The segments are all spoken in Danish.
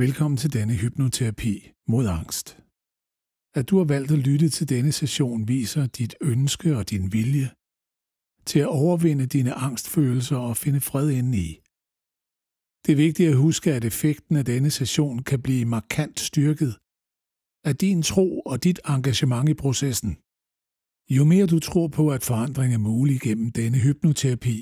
Velkommen til denne hypnoterapi mod angst. At du har valgt at lytte til denne session viser dit ønske og din vilje til at overvinde dine angstfølelser og finde fred indeni. Det er vigtigt at huske, at effekten af denne session kan blive markant styrket af din tro og dit engagement i processen. Jo mere du tror på, at forandring er mulig gennem denne hypnoterapi,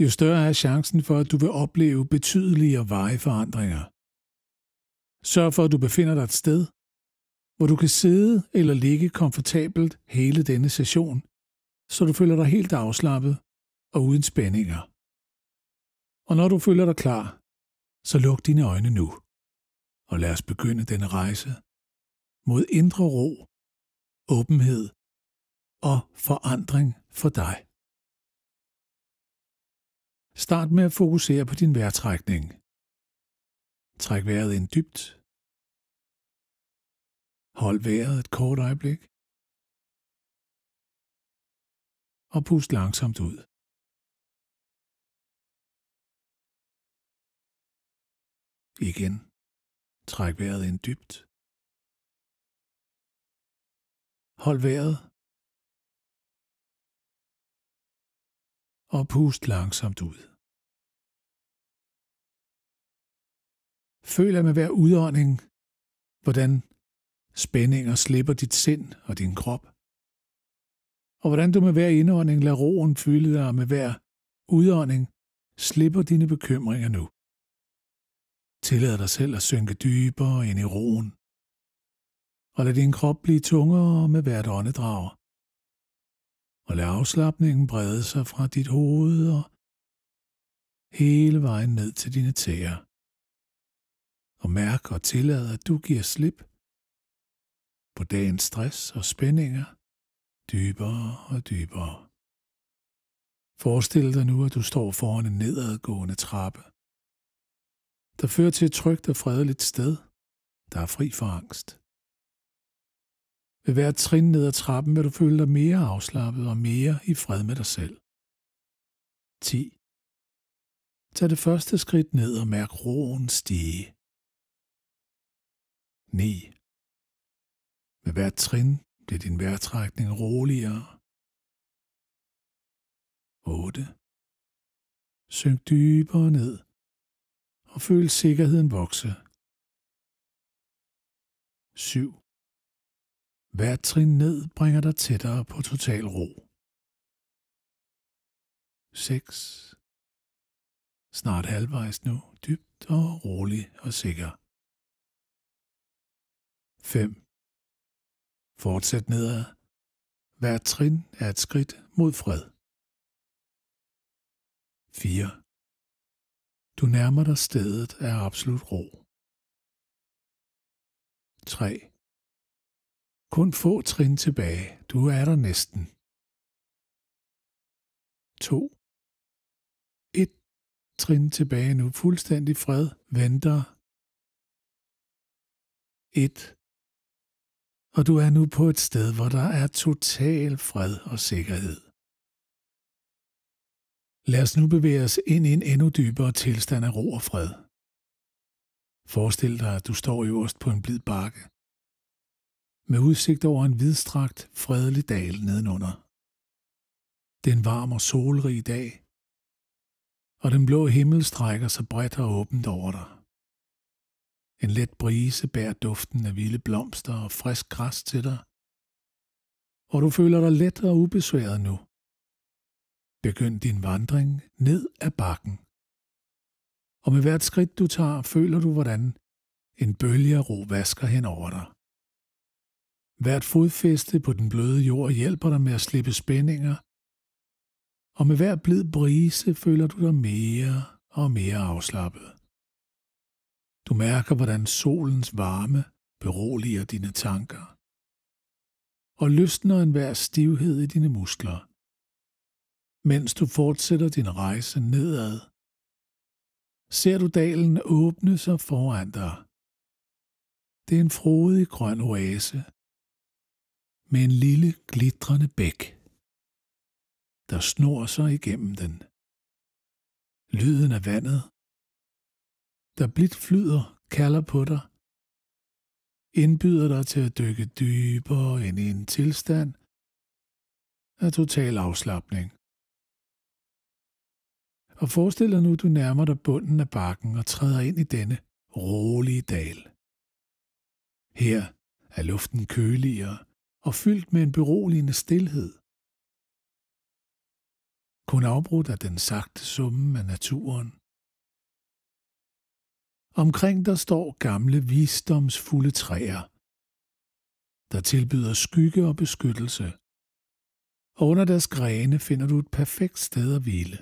jo større er chancen for, at du vil opleve betydelige og varige forandringer. Sørg for, at du befinder dig et sted, hvor du kan sidde eller ligge komfortabelt hele denne session, så du føler dig helt afslappet og uden spændinger. Og når du føler dig klar, så luk dine øjne nu, og lad os begynde denne rejse mod indre ro, åbenhed og forandring for dig. Start med at fokusere på din vejrtrækning. Træk vejret ind dybt. Hold vejret et kort øjeblik. Og pust langsomt ud. Igen. Træk vejret ind dybt. Hold vejret. Og pust langsomt ud. Føl med hver udånding, hvordan spændinger slipper dit sind og din krop. Og hvordan du med hver indånding lader roen fylde dig, og med hver udånding slipper dine bekymringer nu. Tillad dig selv at synke dybere ind i roen. Og lad din krop blive tungere med hvert åndedrag. Og lad afslapningen brede sig fra dit hoved og hele vejen ned til dine tæer. Og mærk og tillad, at du giver slip på dagens stress og spændinger dybere og dybere. Forestil dig nu, at du står foran en nedadgående trappe, der fører til et trygt og fredeligt sted, der er fri for angst. Ved hvert trin ned ad trappen vil du føle dig mere afslappet og mere i fred med dig selv. 10. Tag det første skridt ned og mærk roen stige. 9. Med hvert trin bliver din vejrtrækning roligere. 8. Synk dybere ned og føl sikkerheden vokse. 7. Hvert trin ned bringer dig tættere på total ro. 6. Snart halvvejs nu, dybt og rolig og sikker. 5. Fortsæt nedad. Hvert trin er et skridt mod fred. 4. Du nærmer dig stedet af absolut ro. 3. Kun få trin tilbage. Du er der næsten. 2. 1 trin tilbage nu. Fuldstændig fred venter. 1. Og du er nu på et sted, hvor der er total fred og sikkerhed. Lad os nu bevæge os ind i en endnu dybere tilstand af ro og fred. Forestil dig, at du står øverst på en blid bakke, med udsigt over en vidstrakt, fredelig dal nedenunder. Det er en varm og solrig dag, og den blå himmel strækker sig bredt og åbent over dig. En let brise bærer duften af vilde blomster og frisk græs til dig, og du føler dig let og ubesværet nu. Begynd din vandring ned ad bakken, og med hvert skridt du tager, føler du, hvordan en bølge af ro vasker hen over dig. Hvert fodfæste på den bløde jord hjælper dig med at slippe spændinger, og med hver blid brise føler du dig mere og mere afslappet. Du mærker, hvordan solens varme beroliger dine tanker og løsner enhver stivhed i dine muskler, mens du fortsætter din rejse nedad. Ser du dalen åbne sig foran dig. Det er en frodig grøn oase med en lille glitrende bæk, der snor sig igennem den. Lyden af vandet, der blidt flyder kalder på dig, indbyder dig til at dykke dybere ind i en tilstand af total afslapning. Og forestil dig nu, at du nærmer dig bunden af bakken og træder ind i denne rolige dal. Her er luften køligere og fyldt med en beroligende stilhed. Kun afbrudt af den sagte summen af naturen. Omkring dig står gamle visdomsfulde træer, der tilbyder skygge og beskyttelse, og under deres grene finder du et perfekt sted at hvile.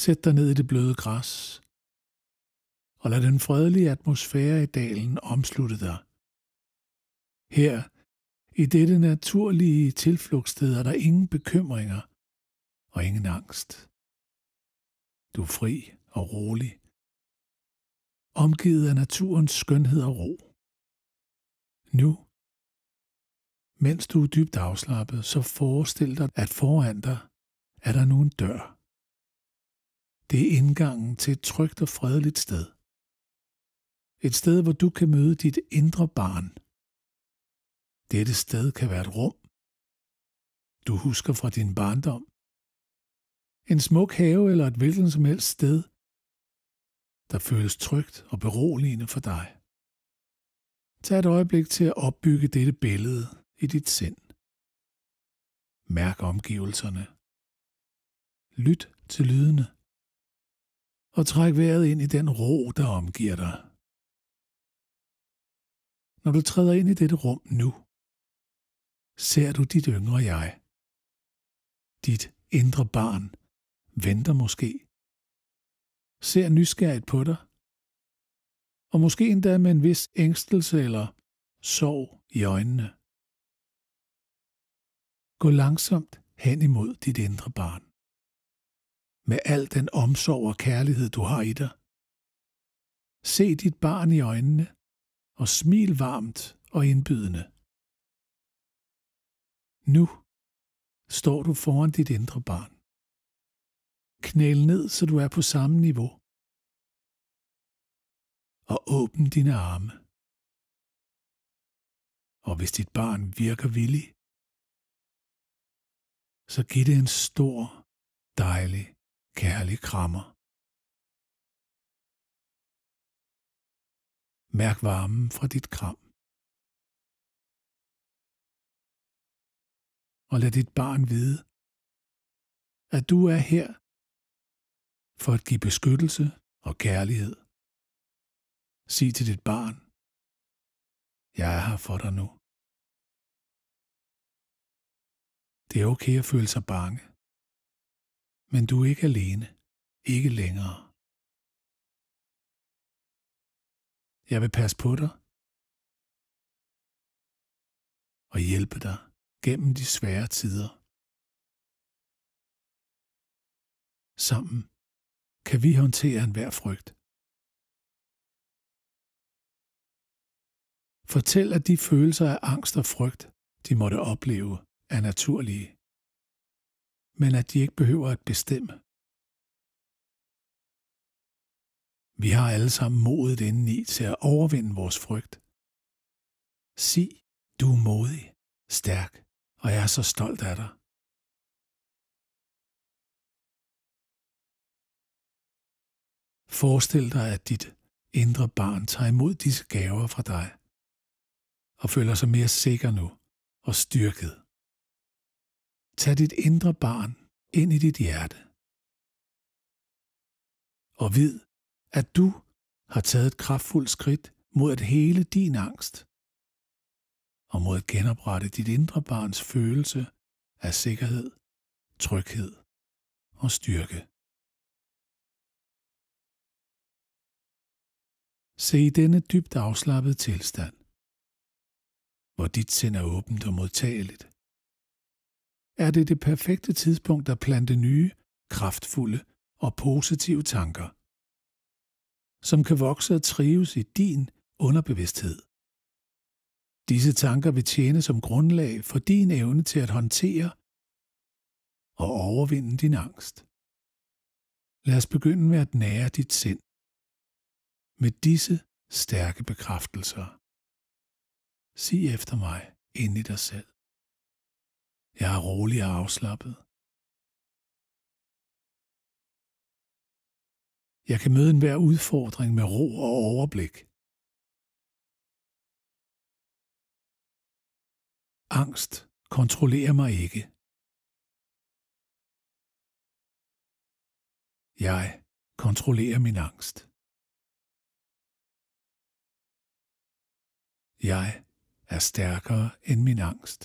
Sæt dig ned i det bløde græs, og lad den fredelige atmosfære i dalen omslutte dig. Her, i dette naturlige tilflugtssted, er der ingen bekymringer og ingen angst. Du er fri og rolig, omgivet af naturens skønhed og ro. Nu, mens du er dybt afslappet, så forestil dig, at foran dig er der nu en dør. Det er indgangen til et trygt og fredeligt sted. Et sted, hvor du kan møde dit indre barn. Dette sted kan være et rum, du husker fra din barndom. En smuk have eller et hvilket som helst sted, der føles trygt og beroligende for dig. Tag et øjeblik til at opbygge dette billede i dit sind. Mærk omgivelserne. Lyt til lydene. Og træk vejret ind i den ro, der omgiver dig. Når du træder ind i dette rum nu, ser du dit yngre jeg. Dit indre barn venter måske. Ser nysgerrigt på dig. Og måske endda med en vis ængstelse eller sorg i øjnene. Gå langsomt hen imod dit indre barn. Med al den omsorg og kærlighed, du har i dig. Se dit barn i øjnene og smil varmt og indbydende. Nu står du foran dit indre barn. Knæl ned, så du er på samme niveau. Og åbn dine arme. Og hvis dit barn virker villig, så giv det en stor, dejlig, kærlig krammer. Mærk varmen fra dit kram. Og lad dit barn vide, at du er her for at give beskyttelse og kærlighed. Sig til dit barn, jeg er her for dig nu. Det er okay at føle sig bange, men du er ikke alene, ikke længere. Jeg vil passe på dig og hjælpe dig gennem de svære tider. Sammen kan vi håndtere enhver frygt. Fortæl, at de følelser af angst og frygt, de måtte opleve, er naturlige, men at de ikke behøver at bestemme. Vi har alle sammen modet indeni til at overvinde vores frygt. Sig, du er modig, stærk, og jeg er så stolt af dig. Forestil dig, at dit indre barn tager imod disse gaver fra dig, og føler sig mere sikker nu og styrket. Tag dit indre barn ind i dit hjerte. Og vid, at du har taget et kraftfuldt skridt mod at hele din angst, og mod at genoprette dit indre barns følelse af sikkerhed, tryghed og styrke. Se i denne dybt afslappede tilstand, hvor dit sind er åbent og modtageligt, er det det perfekte tidspunkt at plante nye, kraftfulde og positive tanker, som kan vokse og trives i din underbevidsthed. Disse tanker vil tjene som grundlag for din evne til at håndtere og overvinde din angst. Lad os begynde med at nære dit sind med disse stærke bekræftelser. Sig efter mig ind i dig selv. Jeg er rolig og afslappet. Jeg kan møde enhver udfordring med ro og overblik. Angst kontrollerer mig ikke. Jeg kontrollerer min angst. Jeg er stærkere end min angst.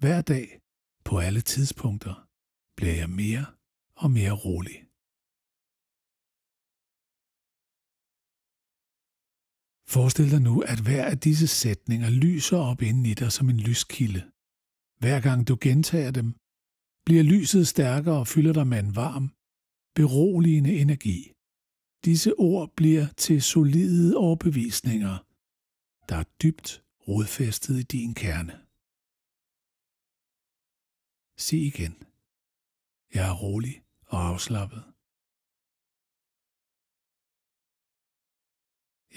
Hver dag, på alle tidspunkter, bliver jeg mere og mere rolig. Forestil dig nu, at hver af disse sætninger lyser op inden i dig som en lyskilde. Hver gang du gentager dem, bliver lyset stærkere og fylder dig med en varm, beroligende energi. Disse ord bliver til solide overbevisninger, der er dybt rodfæstet i din kerne. Sig igen. Jeg er rolig og afslappet.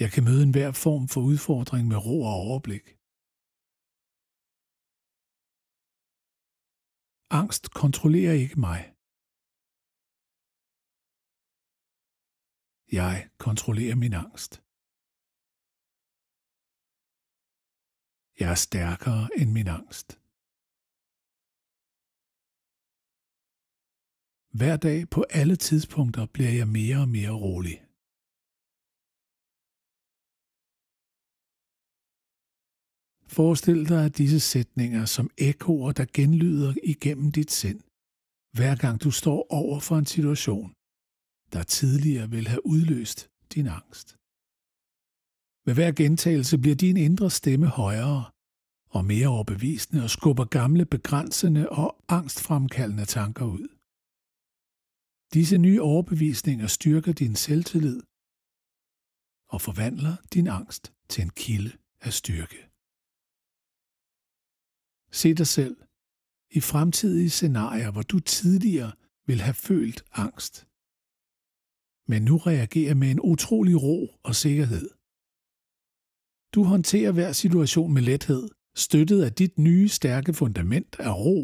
Jeg kan møde enhver form for udfordring med ro og overblik. Angst kontrollerer ikke mig. Jeg kontrollerer min angst. Jeg er stærkere end min angst. Hver dag på alle tidspunkter bliver jeg mere og mere rolig. Forestil dig, at disse sætninger som ekkoer, der genlyder igennem dit sind, hver gang du står over for en situation, der tidligere ville have udløst din angst. Ved hver gentagelse bliver din indre stemme højere og mere overbevisende og skubber gamle, begrænsende og angstfremkaldende tanker ud. Disse nye overbevisninger styrker din selvtillid og forvandler din angst til en kilde af styrke. Se dig selv i fremtidige scenarier, hvor du tidligere ville have følt angst, men nu reagerer med en utrolig ro og sikkerhed. Du håndterer hver situation med lethed, støttet af dit nye stærke fundament af ro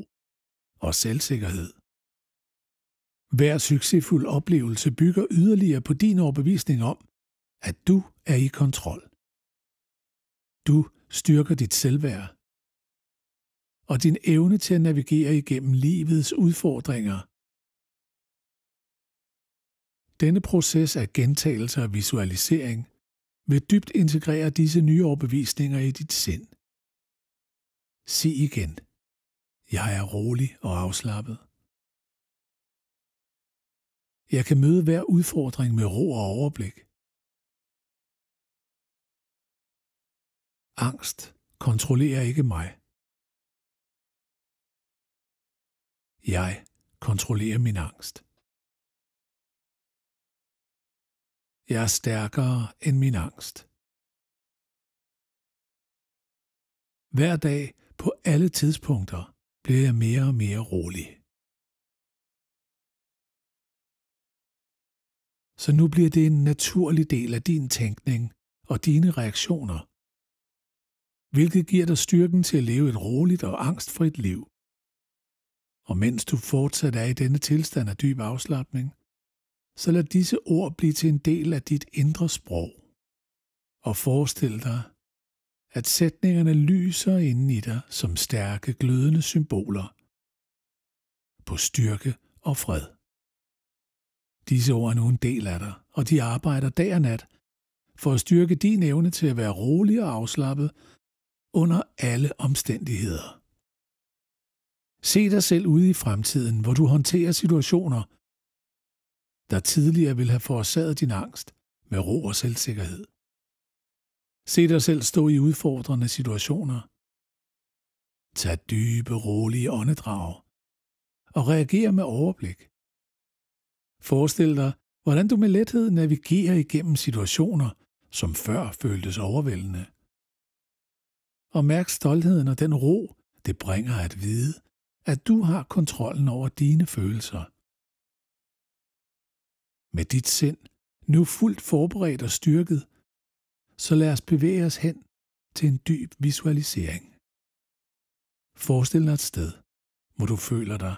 og selvsikkerhed. Hver succesfuld oplevelse bygger yderligere på din overbevisning om, at du er i kontrol. Du styrker dit selvværd og din evne til at navigere igennem livets udfordringer. Denne proces af gentagelse og visualisering vil dybt integrere disse nye overbevisninger i dit sind. Sig igen. Jeg er rolig og afslappet. Jeg kan møde hver udfordring med ro og overblik. Angst kontrollerer ikke mig. Jeg kontrollerer min angst. Jeg er stærkere end min angst. Hver dag på alle tidspunkter bliver jeg mere og mere rolig. Så nu bliver det en naturlig del af din tænkning og dine reaktioner, hvilket giver dig styrken til at leve et roligt og angstfrit liv. Og mens du fortsat er i denne tilstand af dyb afslapning, så lad disse ord blive til en del af dit indre sprog. Og forestil dig, at sætningerne lyser inden i dig som stærke, glødende symboler på styrke og fred. Disse ord er nu en del af dig, og de arbejder dag og nat for at styrke din evne til at være rolig og afslappet under alle omstændigheder. Se dig selv ude i fremtiden, hvor du håndterer situationer, der tidligere ville have forårsaget din angst med ro og selvsikkerhed. Se dig selv stå i udfordrende situationer. Tag dybe, rolige åndedrag og reager med overblik. Forestil dig, hvordan du med lethed navigerer igennem situationer, som før føltes overvældende. Og mærk stoltheden og den ro, det bringer at vide, at du har kontrollen over dine følelser. Med dit sind nu fuldt forberedt og styrket, så lad os bevæge os hen til en dyb visualisering. Forestil dig et sted, hvor du føler dig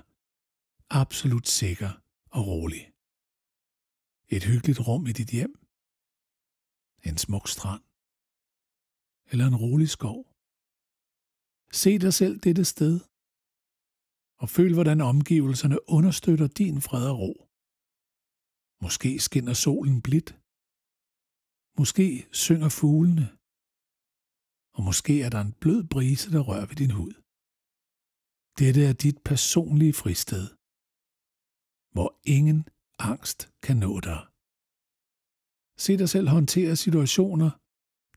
absolut sikker og rolig. Et hyggeligt rum i dit hjem, en smuk strand eller en rolig skov. Se dig selv dette sted, og føl, hvordan omgivelserne understøtter din fred og ro. Måske skinner solen blidt, måske synger fuglene, og måske er der en blød brise, der rører ved din hud. Dette er dit personlige fristed, hvor ingen angst kan nå dig. Se dig selv håndtere situationer,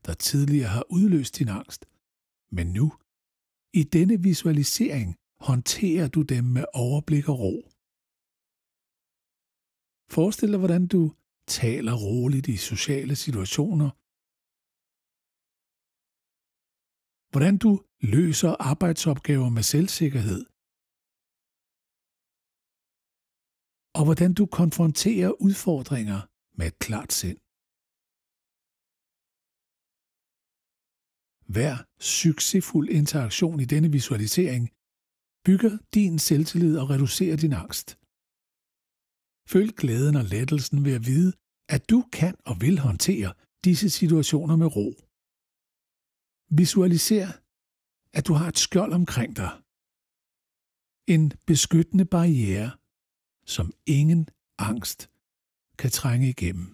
der tidligere har udløst din angst, men nu, i denne visualisering, håndterer du dem med overblik og ro. Forestil dig, hvordan du taler roligt i sociale situationer, hvordan du løser arbejdsopgaver med selvsikkerhed, og hvordan du konfronterer udfordringer med et klart sind. Hver succesfuld interaktion i denne visualisering bygger din selvtillid og reducerer din angst. Føl glæden og lettelsen ved at vide, at du kan og vil håndtere disse situationer med ro. Visualiser, at du har et skjold omkring dig. En beskyttende barriere, som ingen angst kan trænge igennem.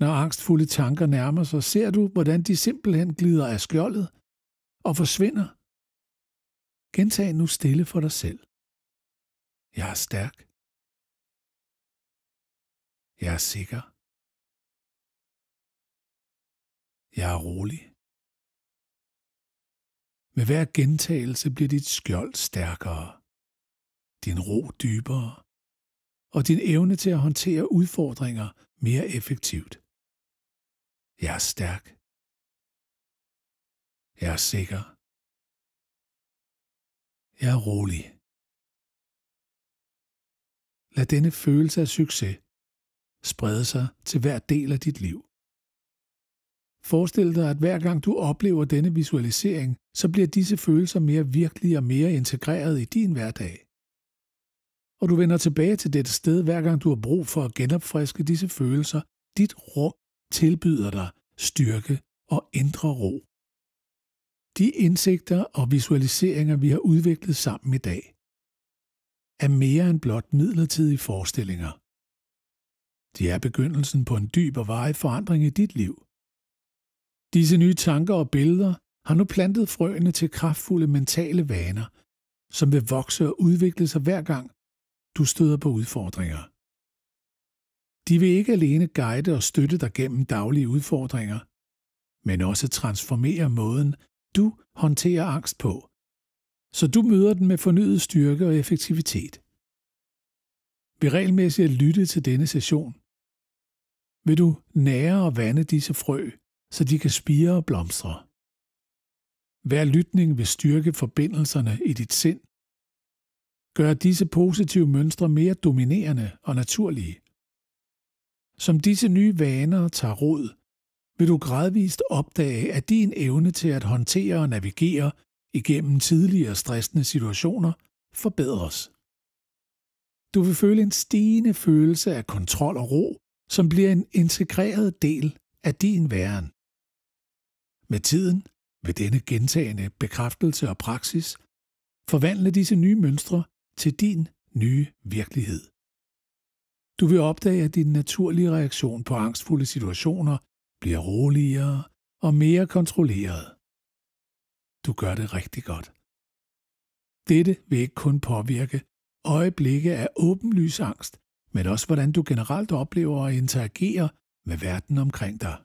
Når angstfulde tanker nærmer sig, ser du, hvordan de simpelthen glider af skjoldet og forsvinder. Gentag nu stille for dig selv. Jeg er stærk. Jeg er sikker. Jeg er rolig. Med hver gentagelse bliver dit skjold stærkere, din ro dybere, og din evne til at håndtere udfordringer mere effektivt. Jeg er stærk. Jeg er sikker. Jeg er rolig. Lad denne følelse af succes sprede sig til hver del af dit liv. Forestil dig, at hver gang du oplever denne visualisering, så bliver disse følelser mere virkelige og mere integreret i din hverdag. Og du vender tilbage til dette sted, hver gang du har brug for at genopfriske disse følelser. Dit rum tilbyder dig styrke og indre ro. De indsigter og visualiseringer, vi har udviklet sammen i dag, er mere end blot midlertidige forestillinger. De er begyndelsen på en dyb og varig forandring i dit liv. Disse nye tanker og billeder har nu plantet frøene til kraftfulde mentale vaner, som vil vokse og udvikle sig hver gang, du støder på udfordringer. De vil ikke alene guide og støtte dig gennem daglige udfordringer, men også transformere måden, du håndterer angst på, så du møder den med fornyet styrke og effektivitet. Ved regelmæssigt at lytte til denne session, vil du nære og vande disse frø, så de kan spire og blomstre. Hver lytning vil styrke forbindelserne i dit sind, gøre disse positive mønstre mere dominerende og naturlige. Som disse nye vaner tager rod, vil du gradvist opdage, at din evne til at håndtere og navigere igennem tidligere stressende situationer forbedres. Du vil føle en stigende følelse af kontrol og ro, som bliver en integreret del af din væren. Med tiden vil denne gentagende bekræftelse og praksis forvandle disse nye mønstre til din nye virkelighed. Du vil opdage, at din naturlige reaktion på angstfulde situationer bliver roligere og mere kontrolleret. Du gør det rigtig godt. Dette vil ikke kun påvirke øjeblikke af åbenlys angst, men også hvordan du generelt oplever og interagerer med verden omkring dig.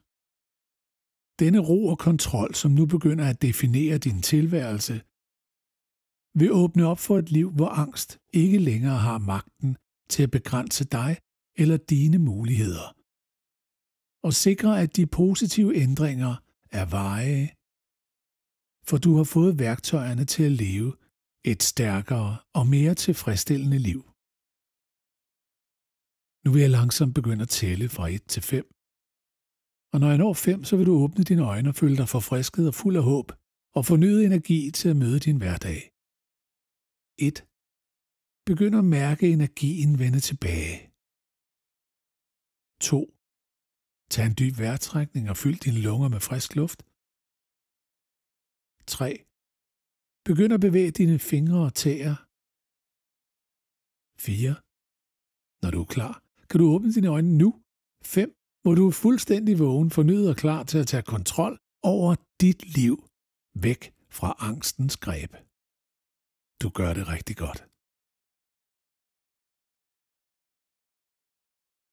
Denne ro og kontrol, som nu begynder at definere din tilværelse, vil åbne op for et liv, hvor angst ikke længere har magten til at begrænse dig eller dine muligheder, og sikre, at de positive ændringer er varige, for du har fået værktøjerne til at leve et stærkere og mere tilfredsstillende liv. Nu vil jeg langsomt begynde at tælle fra 1 til 5. Og når jeg når 5, så vil du åbne dine øjne og føle dig forfrisket og fuld af håb og fornyet energi til at møde din hverdag. 1. Begynd at mærke energien vende tilbage. 2. Tag en dyb vejrtrækning og fyld dine lunger med frisk luft. 3. Begynd at bevæge dine fingre og tæer. 4. Når du er klar, kan du åbne dine øjne nu. 5. Hvor du er fuldstændig vågen, fornyet og klar til at tage kontrol over dit liv, væk fra angstens greb. Du gør det rigtig godt.